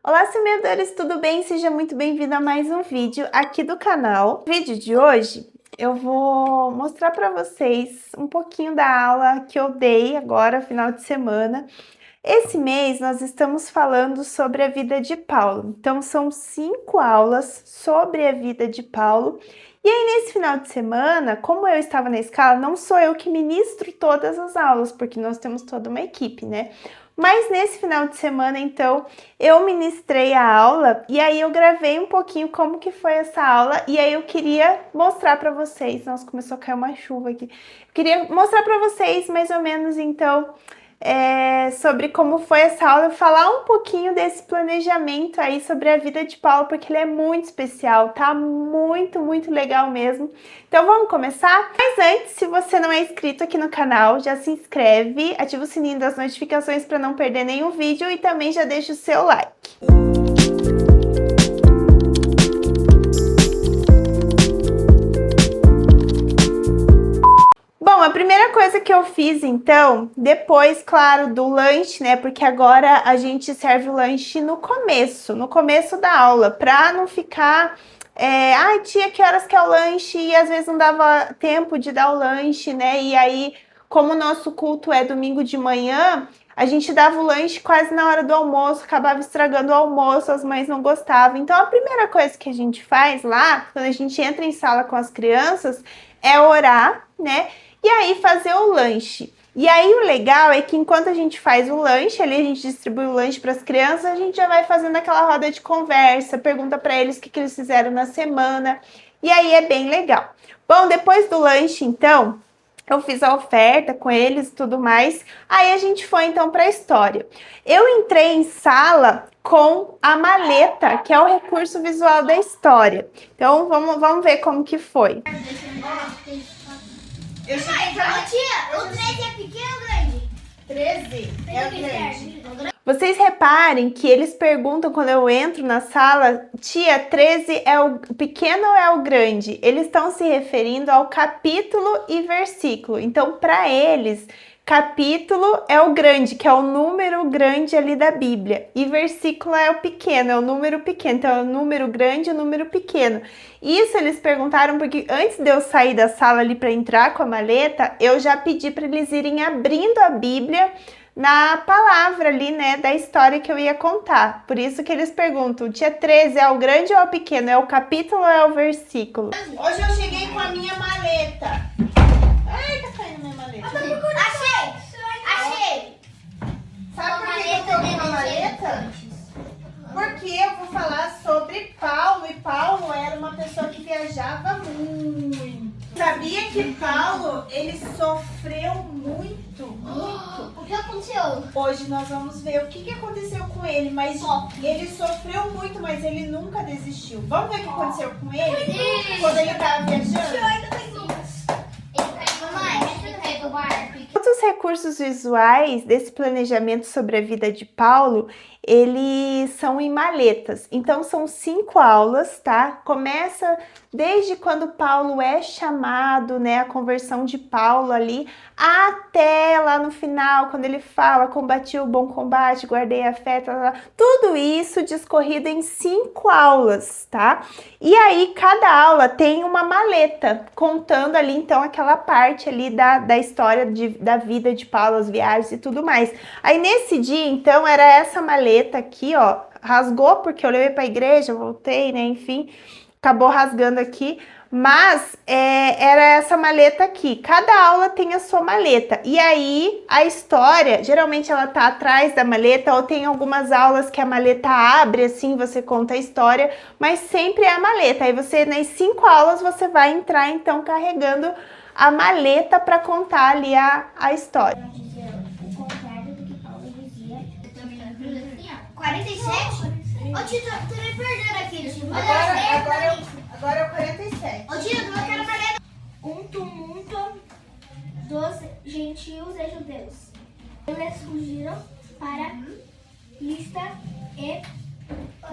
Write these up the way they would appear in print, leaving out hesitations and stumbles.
Olá, semeadores, tudo bem? Seja muito bem-vindo a mais um vídeo aqui do canal. No vídeo de hoje, eu vou mostrar para vocês um pouquinho da aula que eu dei agora, final de semana. Esse mês, nós estamos falando sobre a vida de Paulo. Então, são 5 aulas sobre a vida de Paulo. E aí, nesse final de semana, como eu estava na escala, não sou eu que ministro todas as aulas, porque nós temos toda uma equipe, né? Mas nesse final de semana, então, eu ministrei a aula e aí eu gravei um pouquinho como que foi essa aula e aí eu queria mostrar para vocês. Nossa, começou a cair uma chuva aqui. Eu queria mostrar para vocês mais ou menos, então, sobre como foi essa aula, falar um pouquinho desse planejamento aí sobre a vida de Paulo, porque ele é muito especial, tá? Muito legal mesmo. Então vamos começar? Mas antes, se você não é inscrito aqui no canal, já se inscreve, ativa o sininho das notificações para não perder nenhum vídeo e também já deixa o seu like. Bom, a primeira coisa que eu fiz, então, depois, claro, do lanche, né? Porque agora a gente serve o lanche no começo da aula, pra não ficar... ai, tia, que horas que é o lanche? E às vezes não dava tempo de dar o lanche, né? E aí, como o nosso culto é domingo de manhã, a gente dava o lanche quase na hora do almoço, acabava estragando o almoço, as mães não gostavam. Então, a primeira coisa que a gente faz lá, quando a gente entra em sala com as crianças, é orar, né? E aí fazer o lanche. E aí o legal é que enquanto a gente faz o lanche, ali a gente distribui o lanche para as crianças, a gente já vai fazendo aquela roda de conversa, pergunta para eles o que eles fizeram na semana. E aí é bem legal. Bom, depois do lanche, então, eu fiz a oferta com eles e tudo mais. Aí a gente foi então para a história. Eu entrei em sala com a maleta, que é o recurso visual da história. Então vamos ver como que foi. Eu cheguei pra... Tia, o 13 é pequeno ou grande? 13 é o grande. Vocês reparem que eles perguntam quando eu entro na sala, tia, 13 é o pequeno ou é o grande? Eles estão se referindo ao capítulo e versículo. Então, para eles, capítulo é o grande, que é o número grande ali da Bíblia. E versículo é o pequeno, é o número pequeno. Então, é o número grande e o número pequeno. Isso eles perguntaram porque antes de eu sair da sala ali para entrar com a maleta, eu já pedi para eles irem abrindo a Bíblia na palavra ali, né, da história que eu ia contar. Por isso que eles perguntam, tia 13 é o grande ou é o pequeno? É o capítulo ou é o versículo? Hoje eu cheguei com a minha maleta. Ai, tá caindo minha maleta. Achei! Sabe por que eu tô com uma maleta? Porque eu vou falar sobre Paulo, e Paulo era uma pessoa que viajava muito. Sabia que Paulo, ele sofreu muito. O que aconteceu? Hoje nós vamos ver o que aconteceu com ele, mas ele sofreu muito, mas ele nunca desistiu. Vamos ver o que aconteceu com ele quando ele estava viajando? Outros recursos visuais desse planejamento sobre a vida de Paulo, eles são em maletas. Então, são 5 aulas, tá? Começa desde quando Paulo é chamado, né? A conversão de Paulo ali, até lá no final, quando ele fala, combati o bom combate, guardei a fé, tudo isso discorrido em 5 aulas, tá? E aí, cada aula tem uma maleta, contando ali, então, aquela parte ali da história da vida de Paulo, as viagens e tudo mais. Aí, nesse dia, então, era essa maleta aqui, ó, rasgou porque eu levei pra igreja, voltei, né, enfim, acabou rasgando aqui, mas era essa maleta aqui. Cada aula tem a sua maleta. E aí, a história, geralmente ela tá atrás da maleta, ou tem algumas aulas que a maleta abre, assim, você conta a história, mas sempre é a maleta. Aí você, nas 5 aulas, você vai entrar, então, carregando a maleta para contar ali a história. O contrário do que Paulo dizia. 47? Ô, tio, tô me perdendo aqui, tio. Agora é o 47. Ô, tio, eu quero falar. Um tumulto dos gentios e judeus. Eles fugiram para Lista e...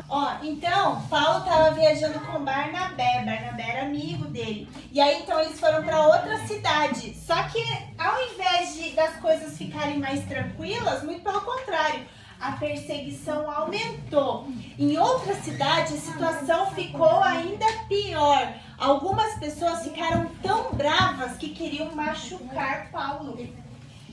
Ó, então, Paulo estava viajando com Barnabé. Barnabé era amigo dele. E aí, então, eles foram para outra cidade. Só que, ao invés das coisas ficarem mais tranquilas, muito pelo contrário, a perseguição aumentou. Em outras cidades, a situação ficou ainda pior. Algumas pessoas ficaram tão bravas que queriam machucar Paulo.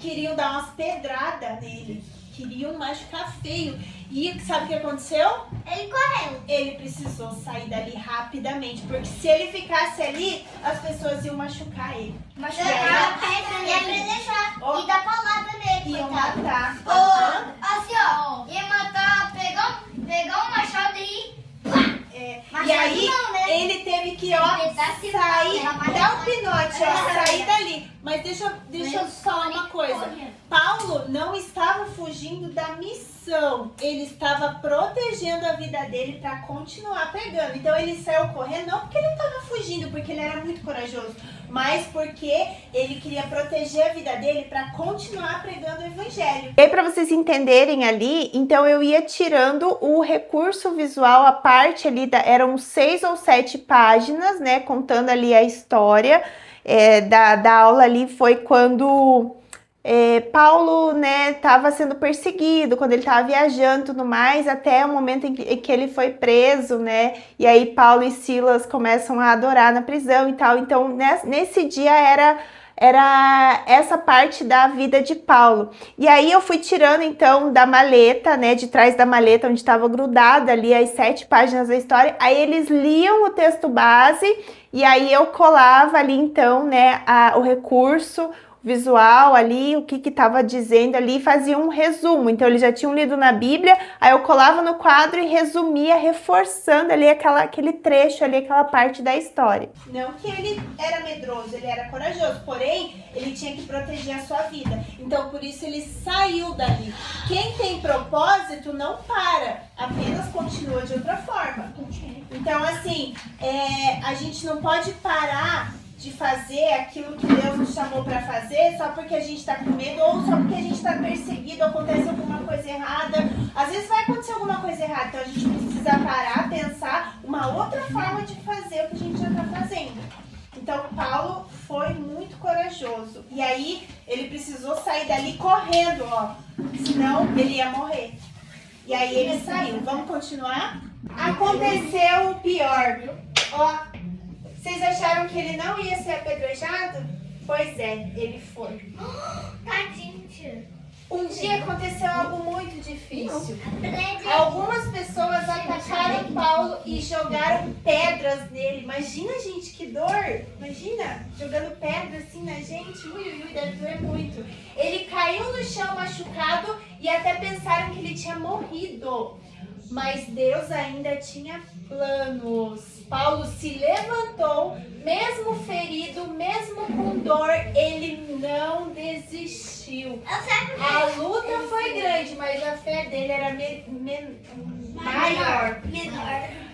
Queriam dar umas pedradas nele. Queriam machucar feio. E sabe o que aconteceu? Ele correu. Ele precisou sair dali rapidamente. Porque se ele ficasse ali, as pessoas iam machucar ele. Machucar, ia deixar. Ó. E dar paulada nele. Iam coitado. matar. Assim, ó. Ia matar, pegar um machado e... E aí, não, né? ele teve que, ó, sair, dar um pinote, ó, sair dali. Mas deixa eu falar uma coisa. Paulo não estava fugindo da missão. Ele estava protegendo a vida dele para continuar pregando. Então, ele saiu correndo, não porque ele estava fugindo, porque ele era muito corajoso, mas porque ele queria proteger a vida dele para continuar pregando o evangelho. E aí, para vocês entenderem ali, então eu ia tirando o recurso visual, a parte ali, eram 6 ou 7 páginas, né, contando ali a história da aula ali, foi quando Paulo, né, estava sendo perseguido, quando ele estava viajando e tudo mais, até o momento em que ele foi preso, né, e aí Paulo e Silas começam a adorar na prisão e tal. Então, nesse dia era essa parte da vida de Paulo. E aí eu fui tirando, então, da maleta, né, de trás da maleta, onde estava grudada ali as 7 páginas da história, aí eles liam o texto base, e aí eu colava ali, então, né, o recurso visual ali, o que estava dizendo ali, fazia um resumo. Então eles já tinham lido na Bíblia, aí eu colava no quadro e resumia, reforçando ali aquele trecho ali, aquela parte da história. Não que ele era medroso, ele era corajoso, porém ele tinha que proteger a sua vida. Então por isso ele saiu dali. Quem tem propósito não para, apenas continua de outra forma. Então assim, a gente não pode parar de fazer aquilo que Deus nos chamou para fazer só porque a gente está com medo ou só porque a gente está perseguido, acontece alguma coisa errada. Às vezes vai acontecer alguma coisa errada, então a gente precisa parar, pensar uma outra forma de fazer o que a gente já está fazendo. Então Paulo foi muito corajoso e aí ele precisou sair dali correndo, ó, senão ele ia morrer. E aí ele saiu. Vamos continuar? Aconteceu o pior. Ó, vocês acharam que ele não ia ser apedrejado? Pois é, ele foi. Tadinho, tia. Um dia aconteceu algo muito difícil. Algumas pessoas atacaram Paulo e jogaram pedras nele. Imagina, gente, que dor. Imagina, jogando pedra assim na gente. Ui, ui, ui, deve doer muito. Ele caiu no chão machucado e até pensaram que ele tinha morrido. Mas Deus ainda tinha planos. Paulo se levantou, mesmo ferido, mesmo com dor, ele não desistiu. A luta foi grande, mas a fé dele era maior.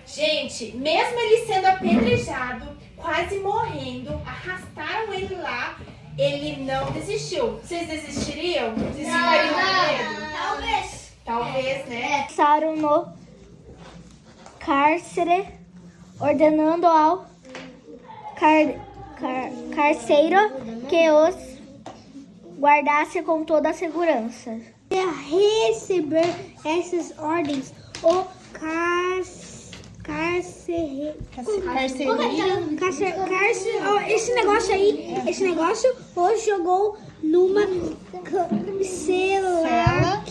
Gente, mesmo ele sendo apedrejado, quase morrendo, arrastaram ele lá, ele não desistiu. Vocês desistiriam? Vocês ficariam com medo? Talvez. Talvez, né? Passaram no cárcere, ordenando ao carcereiro que os guardasse com toda a segurança. Receber essas ordens, o esse negócio o jogou numa cela.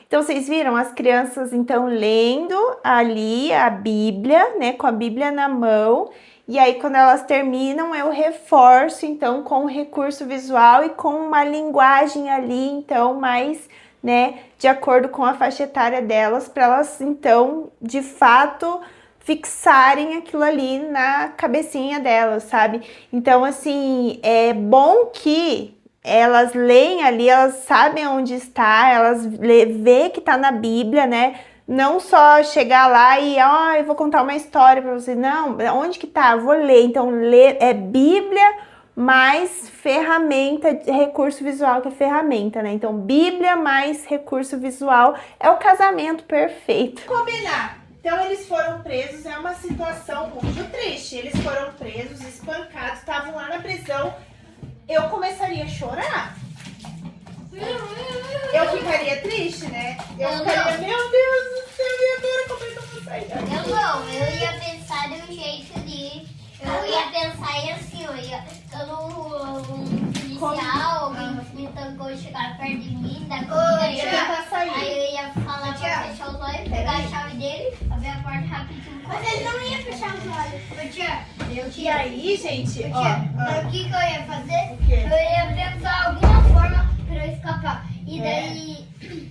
Então, vocês viram as crianças, então, lendo ali a Bíblia, né, com a Bíblia na mão, e aí, quando elas terminam, eu reforço, então, com o recurso visual e com uma linguagem ali, então, mais, né, de acordo com a faixa etária delas, para elas, então, de fato, fixarem aquilo ali na cabecinha delas, sabe? Então, assim, é bom que elas leem ali, elas sabem onde está, elas vê que está na Bíblia, né? Não só chegar lá e, eu vou contar uma história para vocês. Não, onde que tá? Eu vou ler. Então, ler é Bíblia mais ferramenta, recurso visual, que é ferramenta, né? Então, Bíblia mais recurso visual é o casamento perfeito. Combinar. Então, eles foram presos, é uma situação muito triste. Eles foram presos, espancados, estavam lá na prisão. Eu começaria a chorar. Eu ficaria triste, né? Eu ficaria, meu Deus do céu, e agora como é que eu vou sair daqui? Eu ia pensar de um jeito de... Eu ia pensar assim, quando um policial, alguém me tancou e chegar perto de mim, da comida, aí eu ia falar pra fechar os olhos, pegar a chave dele, abrir a porta rapidinho. Mas ele não ia fechar os olhos. E aí, gente, O que eu ia fazer? Eu ia pensar alguma forma pra eu escapar. E daí...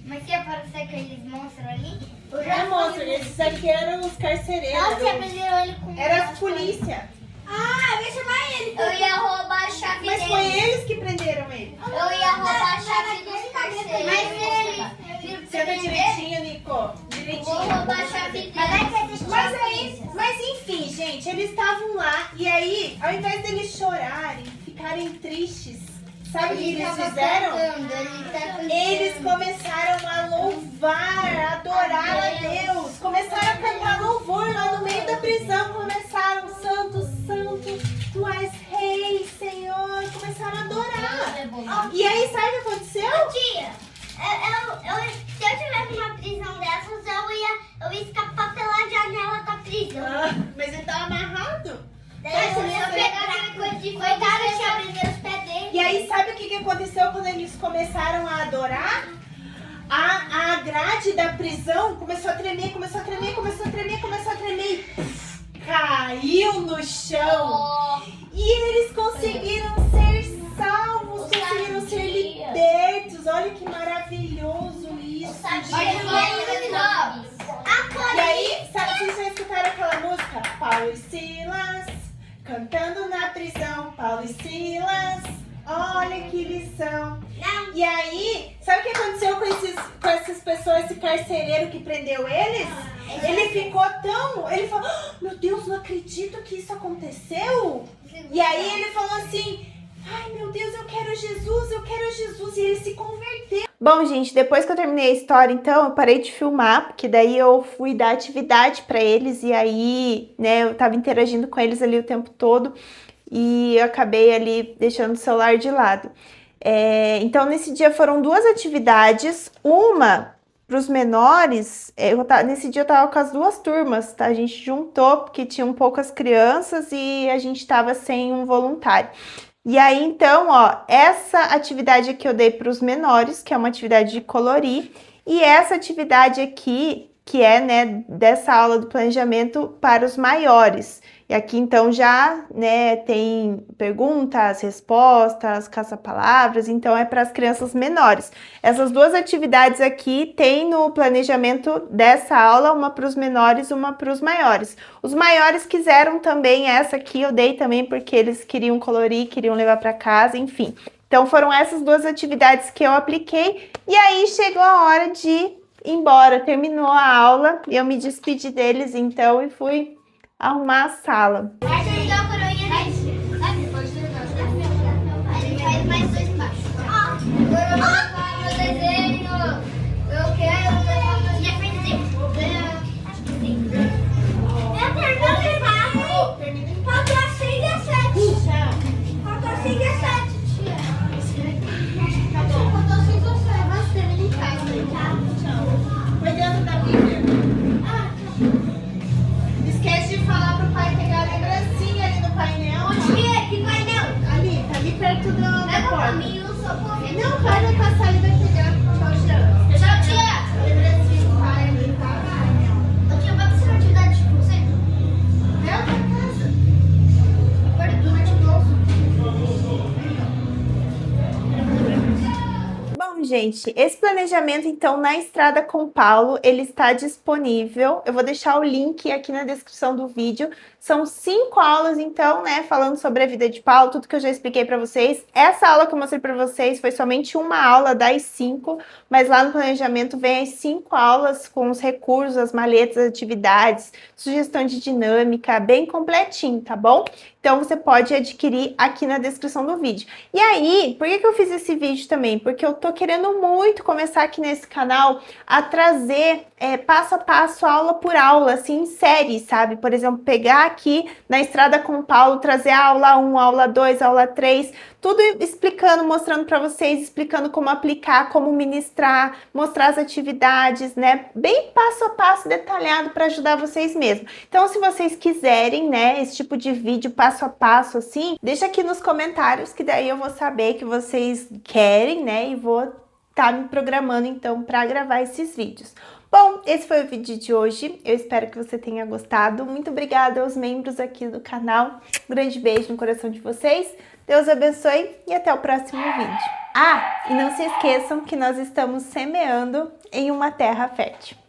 Mas se aparecer aqueles monstros ali... Não é monstro, esses aqui eram os carcereiros. Nossa, você prenderam ele com... Era as polícia. Ah, eu ia chamar ele. Eu ia roubar a chave Mas dele. foi eles que prenderam ele. Eu ia roubar a chave dos carceiros. Mas ele... Senta direitinho, Nico. Direitinho. Vou roubar a chave dele. Mas enfim, gente, eles estavam lá e aí, ao invés deles chorarem, ficarem tristes, sabe o que eles fizeram? Eles começaram a louvar, a adorar a Deus. Começaram a cantar louvor lá no meio da prisão. Começaram, santo, santo, tu és rei, Senhor. Começaram a adorar. E aí, sabe o que aconteceu? Tia, se eu tivesse uma prisão dessas, eu ia escapar pela janela da prisão. Mas ele tá amarrado. Daí eu ia pegar aquela coisa de coitado e tinha prender os pés dele. E aí, sabe o que aconteceu quando eles começaram a adorar? A grade da prisão começou a tremer, começou a tremer, começou a tremer, começou a tremer e puf, caiu no chão. E eles conseguiram ser salvos, conseguiram ser libertos. Olha que maravilhoso isso. E aí, sabe, vocês já escutaram aquela música? Paulo e Silas, cantando na prisão, Paulo e Silas, olha que lição. E aí, sabe o que aconteceu com essas pessoas, esse carcereiro que prendeu eles? Ele ficou tão... Ele falou, meu Deus, não acredito que isso aconteceu. E aí ele falou assim, ai meu Deus, eu quero Jesus, eu quero Jesus. E ele se converteu. Bom, gente, depois que eu terminei a história, então, eu parei de filmar, porque daí eu fui dar atividade para eles e aí, né, eu tava interagindo com eles ali o tempo todo e eu acabei ali deixando o celular de lado. Então, nesse dia foram duas atividades, uma para os menores, nesse dia eu tava com as duas turmas, tá? A gente juntou, porque tinham poucas crianças e a gente tava sem um voluntário. E aí, então, ó, essa atividade aqui eu dei para os menores, que é uma atividade de colorir, e essa atividade aqui, que é, né, dessa aula do planejamento para os maiores. E aqui, então, já, né, tem perguntas, respostas, caça-palavras, então é para as crianças menores. Essas duas atividades aqui tem no planejamento dessa aula, uma para os menores, uma para os maiores. Os maiores quiseram também essa aqui, eu dei também porque eles queriam colorir, queriam levar para casa, enfim. Então, foram essas duas atividades que eu apliquei, e aí chegou a hora de ir embora. Terminou a aula, e eu me despedi deles, então, e fui arrumar a sala. Vai jogar a coroinha dele. Ele faz mais dois embaixo. Agora eu vou levar meu desenho. Eu quero levar meu desenho. Acho que sim. Eu termino de passo. Falta 5 e 7. Falta 5 e 7, tia. Tá bom. Falta 5 ou 7. Mas termina em casa. Tá? Tchau. Foi dentro da Bíblia. Ah, Esquece de falar pro pai pegar a lembrancinha ali no painel. tia, que painel? Ali, tá ali perto da Pega o porta. caminho, só correndo. Não, vai passar e vai pegar. Tchau, Jean. Tchau, tia. A lembrancinha do pai ali, tá? Ô, tia, vai fazer uma atividade de você? É outra casa. Abertura de bolso. Bom, gente, esse planejamento, então, na Estrada com Paulo, ele está disponível. Eu vou deixar o link aqui na descrição do vídeo. São 5 aulas, então, né, falando sobre a vida de Paulo, tudo que eu já expliquei para vocês. Essa aula que eu mostrei para vocês foi somente uma aula das 5, mas lá no planejamento vem as 5 aulas com os recursos, as maletas, as atividades, sugestão de dinâmica, bem completinho, tá bom? Então você pode adquirir aqui na descrição do vídeo. E aí, por que eu fiz esse vídeo também? Porque eu tô querendo muito começar aqui nesse canal a trazer passo a passo, aula por aula, assim, em série, sabe? Por exemplo, pegar aqui na Estrada com Paulo, trazer a aula 1, aula 2, aula 3, tudo explicando, mostrando para vocês, explicando como aplicar, como ministrar, mostrar as atividades, né? Bem passo a passo, detalhado para ajudar vocês mesmo. Então, se vocês quiserem, né, esse tipo de vídeo passo a passo assim, deixa aqui nos comentários que daí eu vou saber que vocês querem, né, e vou estar me programando então para gravar esses vídeos. Bom, esse foi o vídeo de hoje, eu espero que você tenha gostado. Muito obrigada aos membros aqui do canal, um grande beijo no coração de vocês, Deus abençoe e até o próximo vídeo. Ah, e não se esqueçam que nós estamos semeando em uma terra fértil.